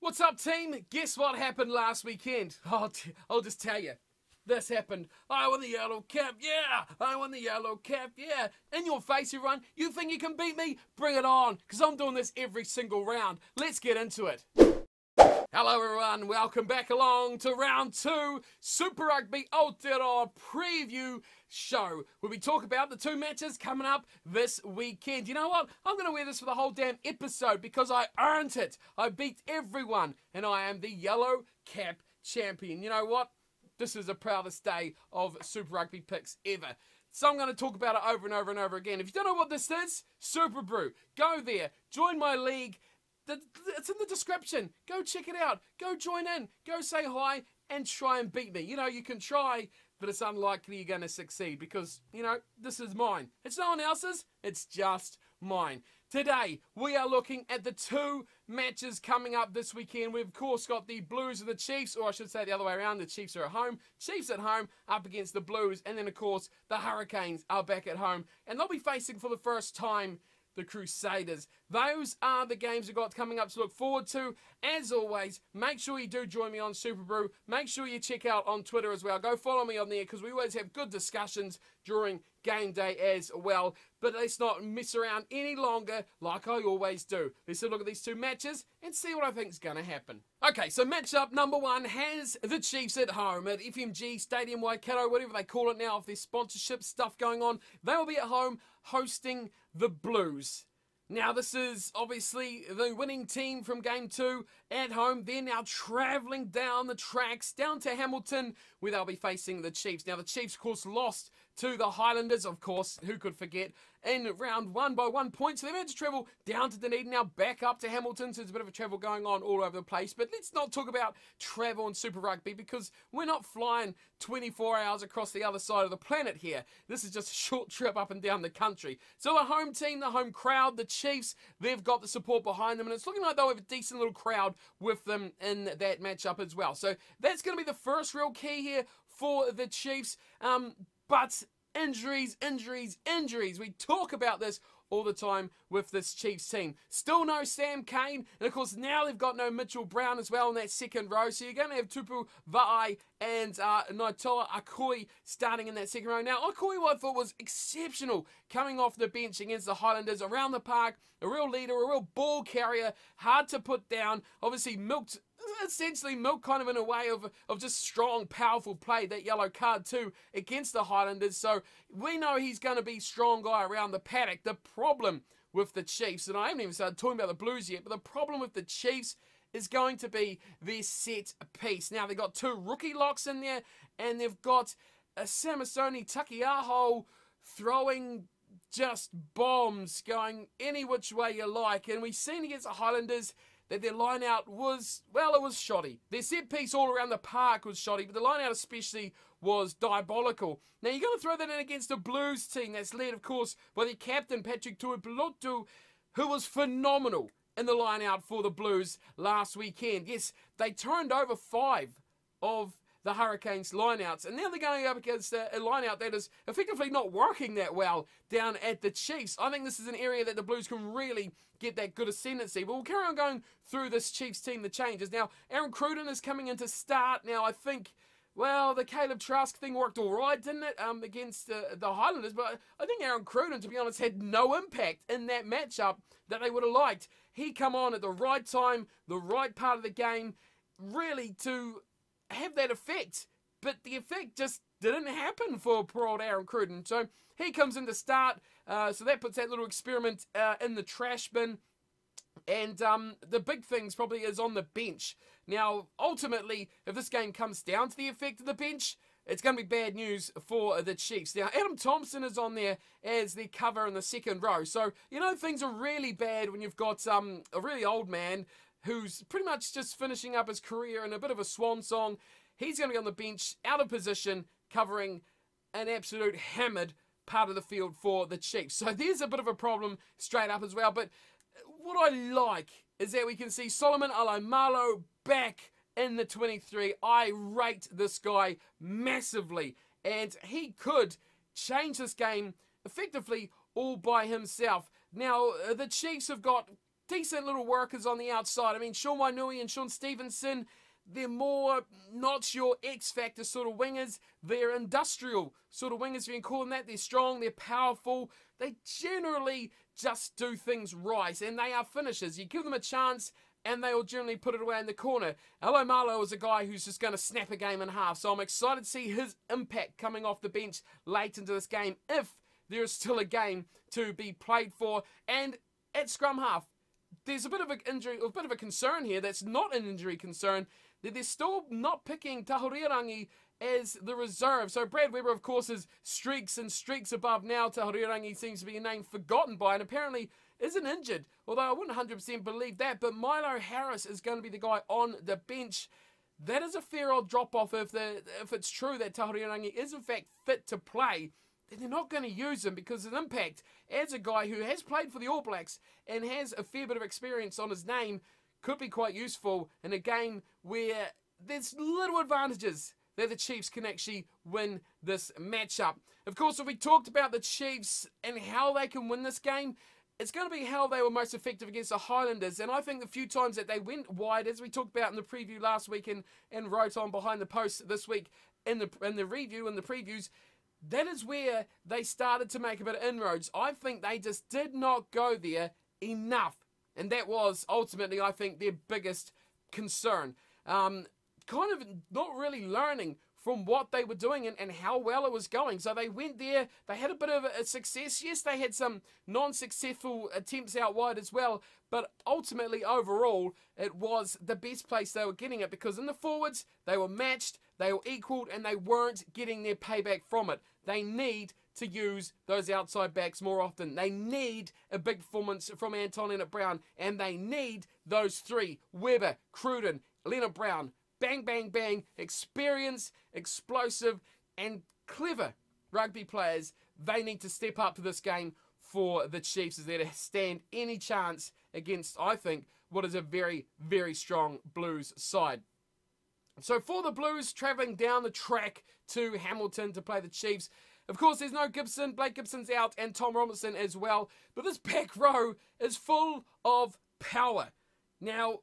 What's up, team? Guess what happened last weekend? I'll just tell you. This happened. I won the yellow cap, yeah! I won the yellow cap, yeah! In your face, everyone. You think you can beat me? Bring it on, because I'm doing this every single round. Let's get into it. Hello everyone, welcome back along to round 2 Super Rugby Aotearoa preview show, where we talk about the 2 matches coming up this weekend. You know what? I'm going to wear this for the whole damn episode because I earned it. I beat everyone and I am the yellow cap champion. You know what? This is the proudest day of Super Rugby picks ever. So I'm going to talk about it over and over and over again. If you don't know what this is, Super Brew. Go there, join my league. It's in the description. Go check it out. Go join in. Go say hi and try and beat me. You know, you can try, but it's unlikely you're going to succeed because, you know, this is mine. It's no one else's. It's just mine. Today, we are looking at the 2 matches coming up this weekend. We've, of course, got the Blues and the Chiefs, or I should say the other way around. The Chiefs are at home. Chiefs at home up against the Blues. And then, of course, the Hurricanes are back at home. And they'll be facing for the first time the Crusaders. Those are the games we've got coming up to look forward to. As always, make sure you do join me on Super Brew. Make sure you check out on Twitter as well. Go follow me on there because we always have good discussions during game day as well. But let's not mess around any longer like I always do. Let's have a look at these 2 matches and see what I think is going to happen. Okay, so matchup number 1 has the Chiefs at home at FMG Stadium Waikato, whatever they call it now, if there's sponsorship stuff going on. They will be at home hosting the Blues. Now, this is obviously the winning team from Game 2 at home. They're now travelling down the tracks, down to Hamilton, where they'll be facing the Chiefs. Now, the Chiefs, of course, lost to the Highlanders, of course, who could forget, in round 1 by 1 point. So they've had to travel down to Dunedin, now back up to Hamilton. So there's a bit of a travel going on all over the place. But let's not talk about travel and Super Rugby because we're not flying 24 hours across the other side of the planet here. This is just a short trip up and down the country. So the home team, the home crowd, the Chiefs, they've got the support behind them. And it's looking like they'll have a decent little crowd with them in that matchup as well. So that's going to be the first real key here for the Chiefs. But injuries. We talk about this all the time with this Chiefs team. Still no Sam Cane, and of course now they've got no Mitchell Brown as well in that second row. So you're going to have Tupu Va'ai and Naitoa Akoi starting in that second row. Now Akoi, I thought was exceptional coming off the bench against the Highlanders around the park. A real leader, a real ball carrier, hard to put down. Obviously essentially milk kind of in a way of just strong, powerful play, that yellow card too, against the Highlanders. So we know he's going to be strong guy around the paddock. The problem with the Chiefs, and I haven't even started talking about the Blues yet, but the problem with the Chiefs is going to be their set piece. Now, they've got 2 rookie locks in there, and they've got a Samisoni Takiaho throwing just bombs going any which way you like. And we've seen against the Highlanders that their line-out was, well, it was shoddy. Their set piece all around the park was shoddy, but the line-out especially was diabolical. Now, you're going to throw that in against a Blues team that's led, of course, by their captain, Patrick Tuipulotu, who was phenomenal in the line-out for the Blues last weekend. Yes, they turned over 5 of the Hurricanes line-outs, and now they're going up against a line-out that is effectively not working that well down at the Chiefs. I think this is an area that the Blues can really get that good ascendancy. But we'll carry on going through this Chiefs team, the changes. Now, Aaron Cruden is coming in to start. Now, I think, well, the Caleb Trask thing worked all right, didn't it, against the Highlanders? But I think Aaron Cruden, to be honest, had no impact in that matchup that they would have liked. He come on at the right time, the right part of the game, really to have that effect. But the effect just didn't happen for poor old Aaron Cruden. So he comes in to start. So that puts that little experiment in the trash bin. And the big things probably is on the bench. Now, ultimately, if this game comes down to the effect of the bench, it's going to be bad news for the Chiefs. Now, Adam Thompson is on there as their cover in the second row. So, you know, things are really bad when you've got a really old man who's pretty much just finishing up his career in a bit of a swan song. He's going to be on the bench, out of position, covering an absolute hammered part of the field for the Chiefs. So there's a bit of a problem straight up as well. But what I like is that we can see Solomon Alaimalo back in the 23. I rate this guy massively, and he could change this game effectively all by himself. Now, the Chiefs have got decent little workers on the outside. I mean, Sean Wainui and Sean Stevenson, they're more not your X-factor sort of wingers. They're industrial sort of wingers, if you can call them that. They're strong, they're powerful. They generally just do things right, and they are finishers. You give them a chance, and they'll generally put it away in the corner. Alo Malo is a guy who's just going to snap a game in half, so I'm excited to see his impact coming off the bench late into this game, if there is still a game to be played for. And at scrum half, there's a bit of an injury, a bit of a concern here that's not an injury concern, that they're still not picking Tahurirangi as the reserve. So Brad Weber, of course, is streaks and streaks above now. Tahurirangi seems to be a name forgotten by, and apparently isn't injured, although I wouldn't 100% believe that. But Milo Harris is going to be the guy on the bench. That is a fair old drop-off if it's true that Tahurirangi is in fact fit to play. Then they're not going to use him, because his impact as a guy who has played for the All Blacks and has a fair bit of experience on his name could be quite useful in a game where there's little advantages that the Chiefs can actually win this matchup. Of course, if we talked about the Chiefs and how they can win this game, it's going to be how they were most effective against the Highlanders. And I think the few times that they went wide, as we talked about in the preview last week and wrote on behind the post this week in the review and the previews, that is where they started to make a bit of inroads. I think they just did not go there enough. And that was ultimately, I think, their biggest concern. Kind of not really learning from what they were doing and how well it was going. So they went there, they had a bit of a success. Yes, they had some non-successful attempts out wide as well, but ultimately, overall, it was the best place they were getting it, because in the forwards, they were matched, they were equaled, and they weren't getting their payback from it. They need to use those outside backs more often. They need a big performance from Anton Leonard-Brown, and they need those three, Weber, Cruden, Leonard-Brown, bang, bang, bang, experienced, explosive, and clever rugby players. They need to step up to this game for the Chiefs, as they're to stand any chance against, I think, what is a very, very strong Blues side. So for the Blues, travelling down the track to Hamilton to play the Chiefs, of course, there's no Gibson. Blake Gibson's out, and Tom Robinson as well. But this back row is full of power. Now,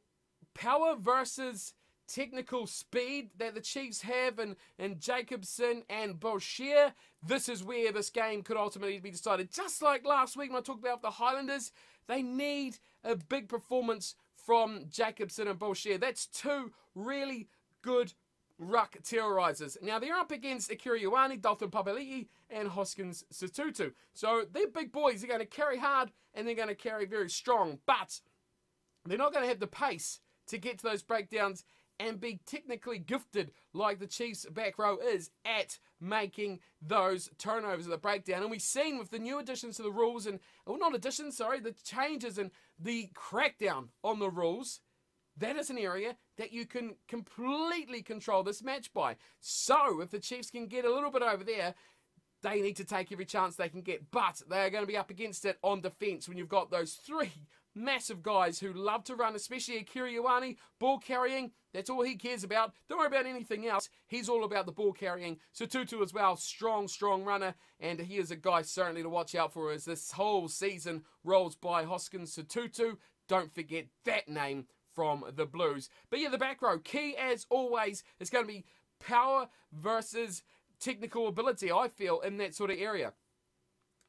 power versus technical speed that the Chiefs have, and Jacobson and Boshier, this is where this game could ultimately be decided. Just like last week when I talked about the Highlanders, they need a big performance from Jacobson and Boshier. That's two really good ruck terrorizers. Now, they're up against Akira Ioane, Dalton Papali'i, and Hoskins Sotutu. So they're big boys. They're going to carry hard, and they're going to carry very strong. But they're not going to have the pace to get to those breakdowns and be technically gifted like the Chiefs back row is at making those turnovers at the breakdown. And we've seen with the new additions to the rules, and, well, not additions, sorry, the changes and the crackdown on the rules, that is an area that you can completely control this match by. So if the Chiefs can get a little bit over there, they need to take every chance they can get. But they are going to be up against it on defence when you've got those three massive guys who love to run, especially Akira Ioane, ball carrying. That's all he cares about. Don't worry about anything else. He's all about the ball carrying. Sotutu as well, strong runner. And he is a guy certainly to watch out for as this whole season rolls by. Hoskins Sotutu. Don't forget that name from the Blues. But yeah, the back row, key as always, is going to be power versus technical ability, I feel, in that sort of area.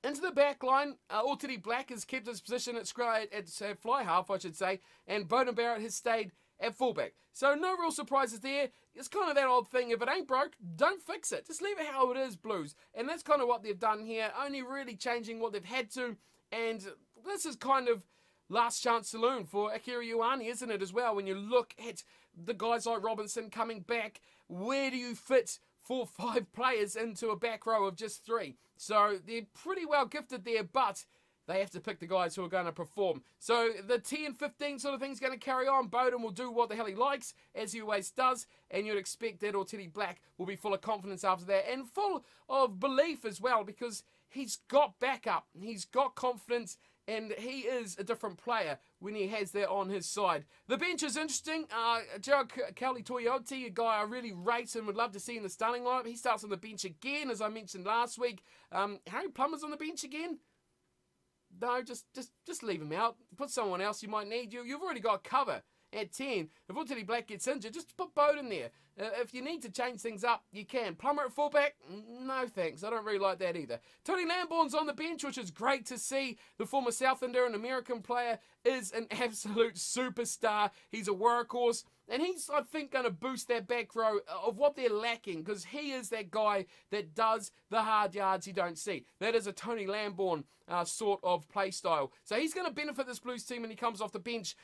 Into the back line, Aotearoa Black has kept his position at fly half, I should say, and Bowden Barrett has stayed at fullback. So no real surprises there. It's kind of that old thing, if it ain't broke, don't fix it. Just leave it how it is, Blues. And that's kind of what they've done here, only really changing what they've had to. And this is kind of last chance saloon for Akira Ioane, isn't it, as well? When you look at the guys like Robinson coming back, where do you fit 4 or 5 players into a back row of just 3? So they're pretty well gifted there, but they have to pick the guys who are going to perform. So the 10 and 15 sort of thing's going to carry on. Bowden will do what the hell he likes, as he always does, and you'd expect that Aotearoa Black will be full of confidence after that, and full of belief as well, because he's got backup, he's got confidence, and he is a different player when he has that on his side. The bench is interesting. Gerald Kauli-Toioti, a guy I really rate and would love to see in the starting lineup. He starts on the bench again, as I mentioned last week. Harry Plummer's on the bench again. No, just leave him out. Put someone else you might need. You've already got cover at 10. If Aotearoa Black gets injured, just put Bowden there. If you need to change things up, you can. Plummer at fullback? No thanks. I don't really like that either. Tony Lamborn's on the bench, which is great to see. The former Southlander and American player is an absolute superstar. He's a workhorse. And he's, I think, going to boost that back row of what they're lacking, because he is that guy that does the hard yards you don't see. That is a Tony Lamborn sort of play style. So he's going to benefit this Blues team when he comes off the bench.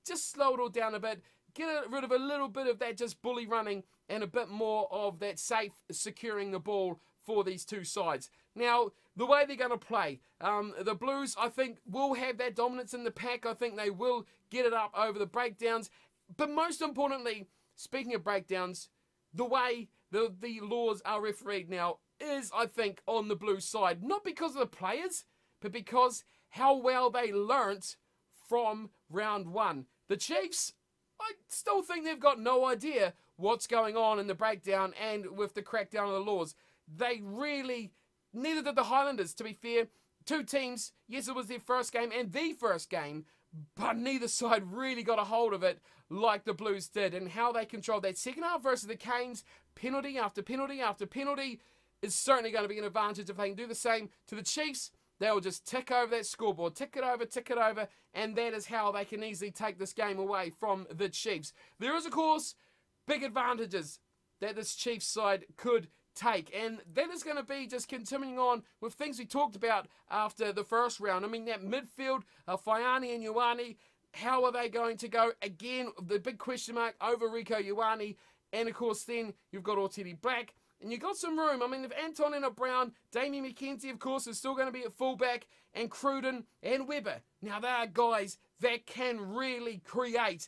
Just slow it all down a bit. Get rid of a little bit of that just bully running and a bit more of that safe securing the ball for these two sides. Now, the way they're going to play, the Blues, I think, will have that dominance in the pack. I think they will get it up over the breakdowns. But most importantly, speaking of breakdowns, the way the laws are refereed now is, I think, on the Blues side. Not because of the players, but because how well they learnt from round one. The Chiefs, I still think they've got no idea what's going on in the breakdown and with the crackdown of the laws. They really, neither did the Highlanders, to be fair. Two teams, yes, it was their first game and the first game, but neither side really got a hold of it like the Blues did, and how they controlled that second half versus the Canes, penalty after penalty after penalty, is certainly going to be an advantage if they can do the same to the Chiefs. They'll just tick over that scoreboard, tick it over, and that is how they can easily take this game away from the Chiefs. There is, of course, big advantages that this Chiefs side could take, and that is going to be just continuing on with things we talked about after the first round. I mean, that midfield, Faiani and Ioane, how are they going to go? Again, the big question mark over Rico Ioane, and of course then you've got Aotearoa Black, and you've got some room. I mean, if Anton Brown, Damien McKenzie, of course, is still going to be at fullback, and Cruden and Weber. Now, they are guys that can really create,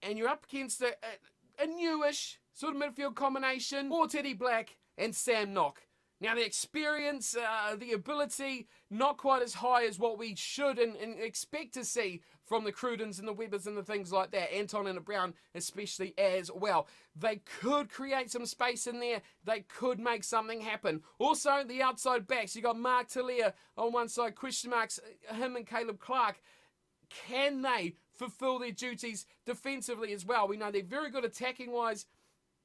and you're up against a newish sort of midfield combination, Aotearoa Black and Sam Knock. Now, the experience, the ability, not quite as high as what we should and expect to see from the Crudens and the Webbers and the things like that. Anton and Brown especially as well. They could create some space in there. They could make something happen. Also, the outside backs. You got Mark Talia on one side, question marks, him and Caleb Clark. Can they fulfill their duties defensively as well? We know they're very good attacking-wise,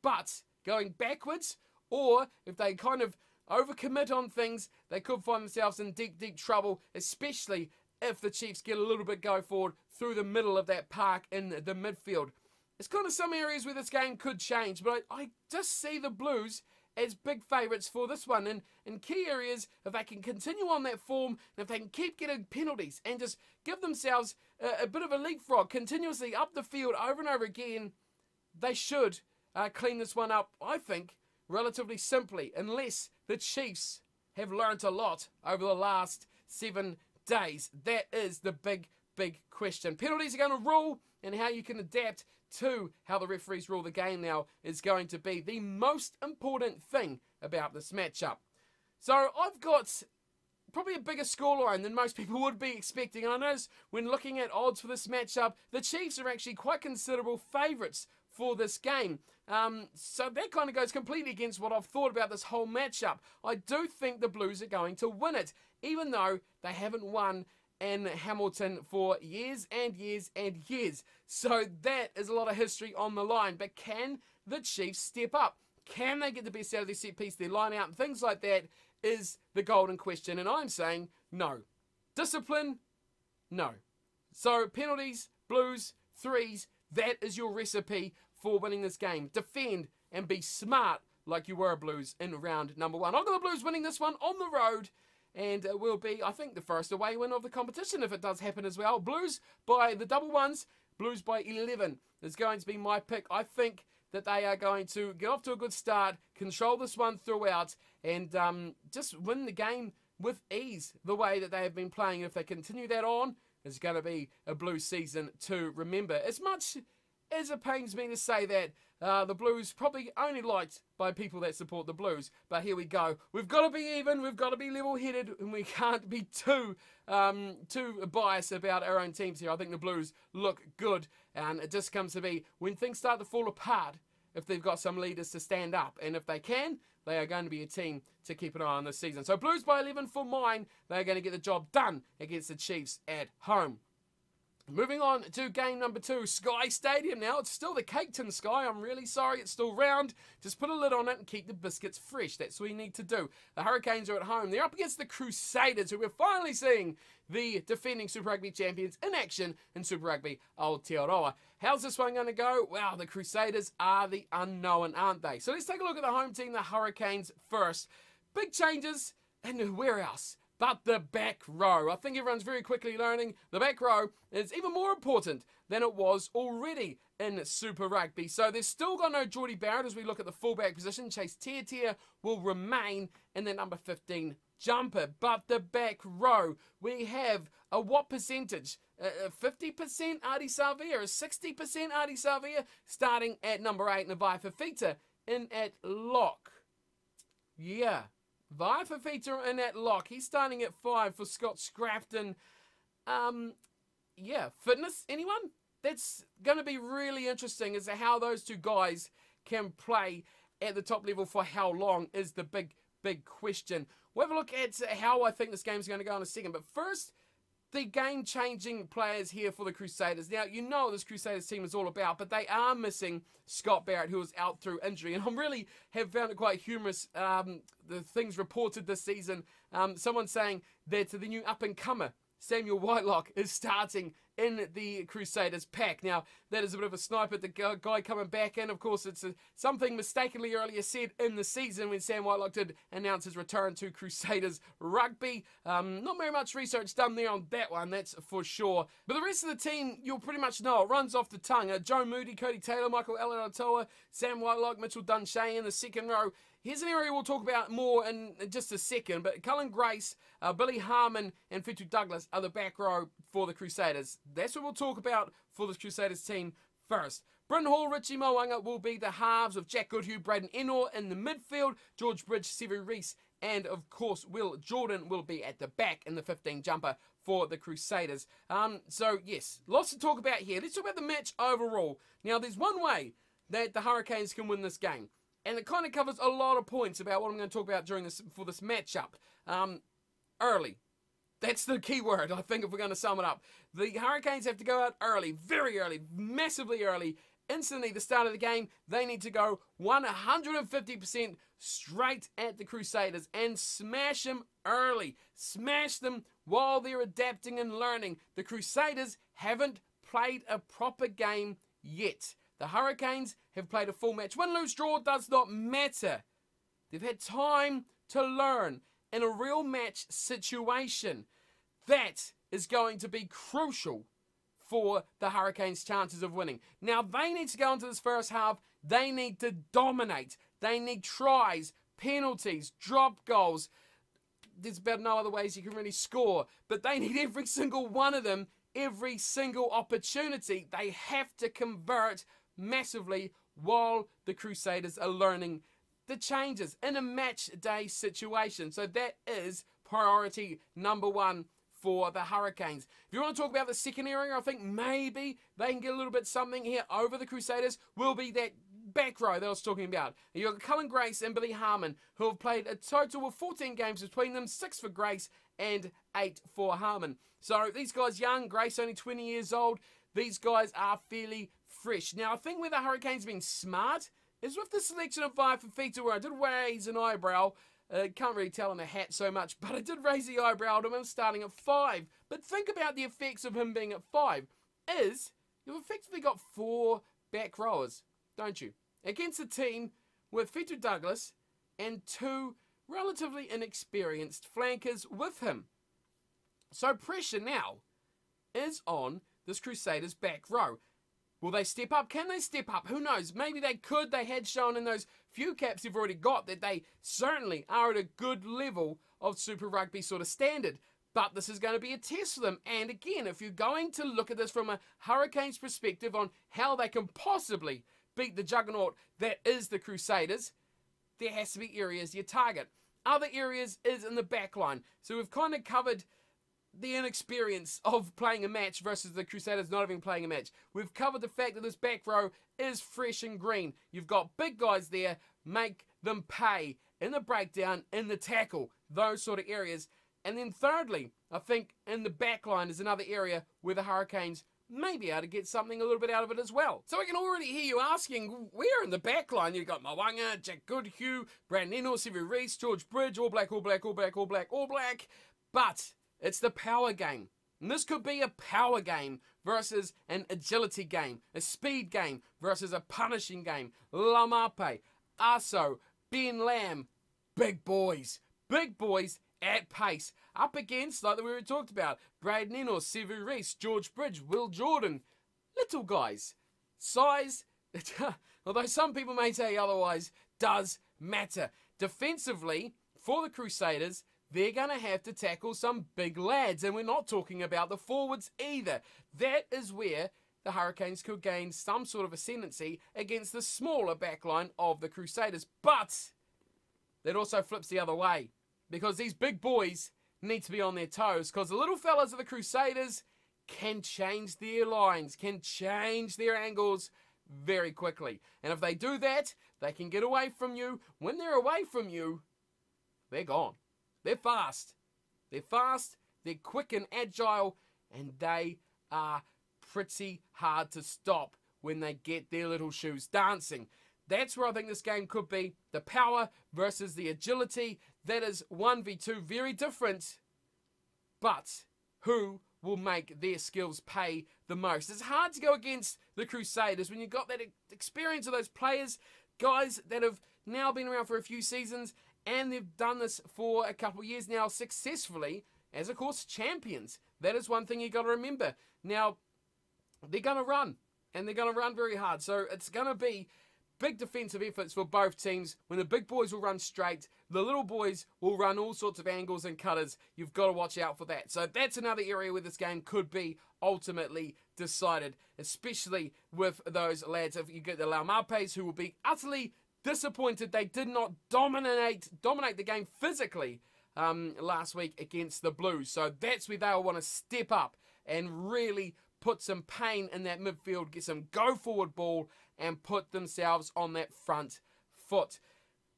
but going backwards, or if they kind of overcommit on things, they could find themselves in deep, deep trouble, especially if the Chiefs get a little bit go forward through the middle of that park in the midfield. It's kind of some areas where this game could change, but I just see the Blues as big favourites for this one. And in key areas, if they can continue on that form, and if they can keep getting penalties and just give themselves a bit of a leapfrog continuously up the field over and over again, they should clean this one up, I think, relatively simply, unless the Chiefs have learnt a lot over the last 7 days. That is the big, big question. Penalties are going to rule, and how you can adapt to how the referees rule the game now is going to be the most important thing about this matchup. So I've got probably a bigger scoreline than most people would be expecting. I notice when looking at odds for this matchup, the Chiefs are actually quite considerable favourites for this game. So that kind of goes completely against what I've thought about this whole matchup. I do think the Blues are going to win it, even though they haven't won in Hamilton for years and years and years. So that is a lot of history on the line. But can the Chiefs step up? Can they get the best out of their set piece, their line out, and things like that is the golden question. And I'm saying no. Discipline, no. So penalties, Blues, threes, that is your recipe for winning this game. Defend and be smart like you were Blues in round number 1. I've got the Blues winning this one on the road, and it will be, I think, the first away win of the competition if it does happen as well. Blues by the double ones, Blues by 11 is going to be my pick. I think that they are going to get off to a good start, control this one throughout, and just win the game with ease the way that they have been playing. If they continue that on, it's going to be a Blues season to remember. As much as it pains me to say that, the Blues probably only liked by people that support the Blues. But here we go. We've got to be even. We've got to be level-headed, and we can't be too biased about our own teams here. I think the Blues look good, and it just comes to be when things start to fall apart, if they've got some leaders to stand up. And if they can, they are going to be a team to keep an eye on this season. So Blues by 11 for mine. They're going to get the job done against the Chiefs at home. Moving on to game number 2, Sky Stadium now. It's still the Cake Tin Sky. I'm really sorry it's still round. Just put a lid on it and keep the biscuits fresh. That's what you need to do. The Hurricanes are at home. They're up against the Crusaders, who we're finally seeing the defending Super Rugby champions in action in Super Rugby Aotearoa. How's this one going to go? Well, the Crusaders are the unknown, aren't they? So let's take a look at the home team, the Hurricanes first. Big changes, and where else but the back row? I think everyone's very quickly learning the back row is even more important than it was already in Super Rugby. So they've still got no Geordie Barrett as we look at the fullback position. Chase Tiatia will remain in the number 15 jumper. But the back row, we have a what percentage? 50% Adi Savia, 60% Adi Savia, starting at number 8, Navai Fafita in at lock. Yeah. Vai Fafita in at lock. He's starting at 5 for Scott Scrafton. Yeah, fitness, anyone? That's going to be really interesting as to how those two guys can play at the top level for how long is the big question. We'll have a look at how I think this game's going to go in a second. But first, the game-changing players here for the Crusaders. Now, you know what this Crusaders team is all about, but they are missing Scott Barrett, who was out through injury. And I really have found it quite humorous, the things reported this season. Someone saying that the new up-and-comer, Samuel Whitelock, is starting in the Crusaders pack. Now, that is a bit of a snipe at the guy coming back in. Of course, it's something mistakenly earlier said in the season when Sam Whitelock did announce his return to Crusaders rugby. Not very much research done there on that one, that's for sure. But the rest of the team, you'll pretty much know. It runs off the tongue. Joe Moody, Cody Taylor, Michael Alatoa, Sam Whitelock, Mitchell Dunshea in the second row. Here's an area we'll talk about more in just a second, but Cullen Grace, Billy Harmon, and Fitu Douglas are the back row for the Crusaders. That's what we'll talk about for this Crusaders team first. Bryn Hall, Richie Mo'unga will be the halves of Jack Goodhue, Braden Ennor in the midfield, George Bridge, Sevu Reece, and of course Will Jordan will be at the back in the 15 jumper for the Crusaders. So yes, lots to talk about here. Let's talk about the match overall. Now there's one way that the Hurricanes can win this game, and it kind of covers a lot of points about what I'm going to talk about for this matchup. Early. That's the key word, I think, if we're going to sum it up. The Hurricanes have to go out early, very early, massively early. Instantly, the start of the game, they need to go 150% straight at the Crusaders and smash them early. Smash them while they're adapting and learning. The Crusaders haven't played a proper game yet. The Hurricanes have played a full match. Win, lose, draw does not matter. They've had time to learn in a real match situation. That is going to be crucial for the Hurricanes' chances of winning. Now, they need to go into this first half. They need to dominate. They need tries, penalties, drop goals. There's about no other ways you can really score, but they need every single one of them, every single opportunity. They have to convert massively while the Crusaders are learning the changes in a match day situation. So that is priority number 1 for the Hurricanes. If you want to talk about the second area, I think maybe they can get a little bit something here over the Crusaders, will be that back row that I was talking about. You've got Cullen Grace and Billy Harmon, who have played a total of 14 games between them, 6 for Grace and 8 for Harmon. So these guys young, Grace only 20 years old, these guys are fairly fresh. Now I think where the Hurricanes have been smart is with the selection of Vai Fafita, where I did raise an eyebrow. Can't really tell in a hat so much, but I did raise the eyebrow to him starting at 5. But think about the effects of him being at 5. You've effectively got 4 back rowers, don't you? Against a team with Fitu Douglas and 2 relatively inexperienced flankers with him. So pressure now is on this Crusaders back row. Will they step up? Can they step up? Who knows? Maybe they could. They had shown in those few caps they've already got that they certainly are at a good level of Super Rugby sort of standard. But this is going to be a test for them. And again, if you're going to look at this from a Hurricanes perspective on how they can possibly beat the juggernaut that is the Crusaders, there has to be areas you target. Other areas is in the back line. So we've kind of covered the inexperience of playing a match versus the Crusaders not even playing a match. We've covered the fact that this back row is fresh and green. You've got big guys there, make them pay in the breakdown, in the tackle, those sort of areas. And then thirdly, I think in the back line is another area where the Hurricanes may be able to get something a little bit out of it as well. So I can already hear you asking, where in the back line? You've got Mwanga, Jack Goodhue, Brandon Eno, Sevu Reece, George Bridge, All Black, All Black, All Black, All Black, All Black. But it's the power game. And this could be a power game versus an agility game, a speed game versus a punishing game. Laumape, Aso, Ben Lamb, big boys at pace, up against, like we were talked about, Braden Eno, Sevu Reece, George Bridge, Will Jordan, little guys. Size, although some people may say otherwise, does matter. Defensively, for the Crusaders, they're going to have to tackle some big lads, and we're not talking about the forwards either. That is where the Hurricanes could gain some sort of ascendancy against the smaller backline of the Crusaders. But that also flips the other way, because these big boys need to be on their toes, because the little fellas of the Crusaders can change their lines, can change their angles very quickly. And if they do that, they can get away from you. When they're away from you, they're gone. They're fast. They're fast, they're quick and agile, and they are pretty hard to stop when they get their little shoes dancing. That's where I think this game could be. The power versus the agility. That is 1v2, very different. But who will make their skills pay the most? It's hard to go against the Crusaders when you've got that experience of those players, guys that have now been around for a few seasons, and they've done this for a couple of years now successfully as, of course, champions. That is one thing you've got to remember. Now, they're going to run, and they're going to run very hard. So it's going to be big defensive efforts for both teams. When the big boys will run straight, the little boys will run all sorts of angles and cutters. You've got to watch out for that. So that's another area where this game could be ultimately decided, especially with those lads. If you get the Laumapes, who will be utterly disappointed they did not dominate the game physically last week against the Blues. So that's where they'll want to step up and really put some pain in that midfield, get some go-forward ball, and put themselves on that front foot.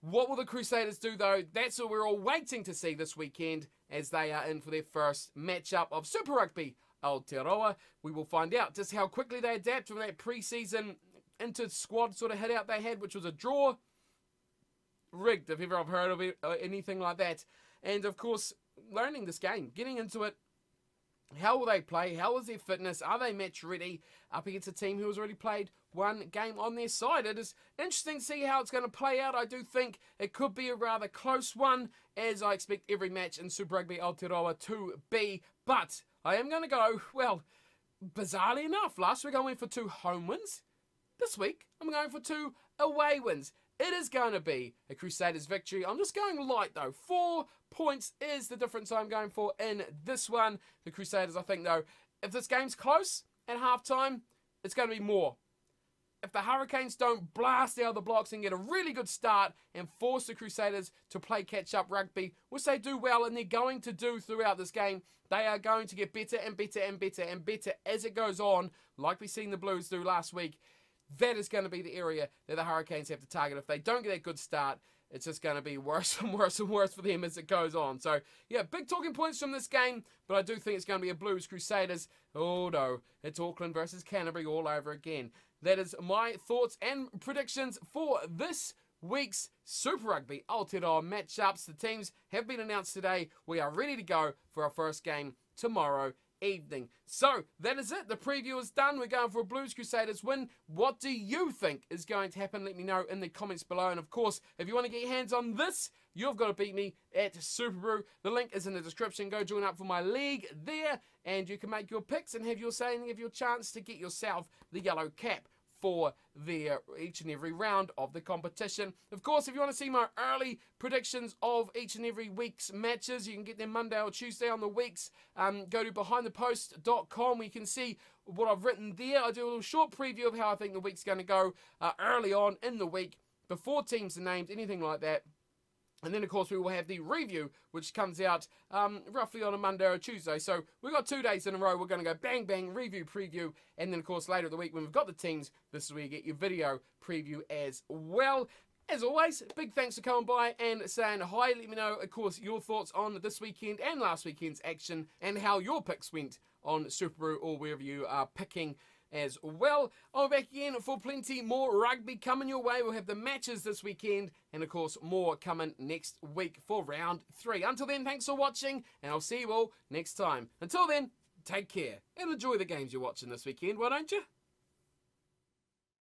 What will the Crusaders do, though? That's what we're all waiting to see this weekend, as they are in for their first matchup of Super Rugby Aotearoa. We will find out just how quickly they adapt from that pre-season inter-squad sort of hit-out they had, which was a draw. Rigged, if ever I've heard of it, anything like that. And, of course, learning this game, getting into it. How will they play? How is their fitness? Are they match ready up against a team who has already played one game on their side? It is interesting to see how it's going to play out. I do think it could be a rather close one, as I expect every match in Super Rugby Aotearoa to be. But I am going to go, well, bizarrely enough, last week I went for 2 home wins. This week, I'm going for 2 away wins. It is going to be a Crusaders victory. I'm just going light, though. 4 points is the difference I'm going for in this one. The Crusaders, I think, though, if this game's close at halftime, it's going to be more. If the Hurricanes don't blast out of the blocks and get a really good start and force the Crusaders to play catch-up rugby, which they do well, and they're going to do throughout this game, they are going to get better and better and better and better as it goes on, like we've seen the Blues do last week. That is going to be the area that the Hurricanes have to target. If they don't get that good start, it's just going to be worse and worse and worse for them as it goes on. So, yeah, big talking points from this game, but I do think it's going to be a Blues Crusaders. Oh, no, it's Auckland versus Canterbury all over again. That is my thoughts and predictions for this week's Super Rugby Aotearoa matchups. The teams have been announced today. We are ready to go for our first game tomorrow evening. So that is it. The preview is done. We're going for a Blues Crusaders win. What do you think is going to happen? Let me know in the comments below. And of course, if you want to get your hands on this, you've got to beat me at Super Brew. The link is in the description. Go join up for my league there, and you can make your picks and have your say and have your chance to get yourself the yellow cap for each and every round of the competition. Of course, if you want to see my early predictions of each and every week's matches, you can get them Monday or Tuesday on the weeks. Go to behindthepost.com where you can see what I've written there. I do a little short preview of how I think the week's going to go early on in the week, before teams are named, anything like that. And then, of course, we will have the review, which comes out roughly on a Monday or Tuesday. So we've got 2 days in a row. We're going to go bang, bang, review, preview. And then, of course, later in the week, when we've got the teams, this is where you get your video preview as well. As always, big thanks for coming by and saying hi. Let me know, of course, your thoughts on this weekend and last weekend's action and how your picks went on Super or wherever you are picking as well. I'll be back again for plenty more rugby coming your way. We'll have the matches this weekend and, of course, more coming next week for round 3. Until then, thanks for watching and I'll see you all next time. Until then, take care and enjoy the games you're watching this weekend, why don't you?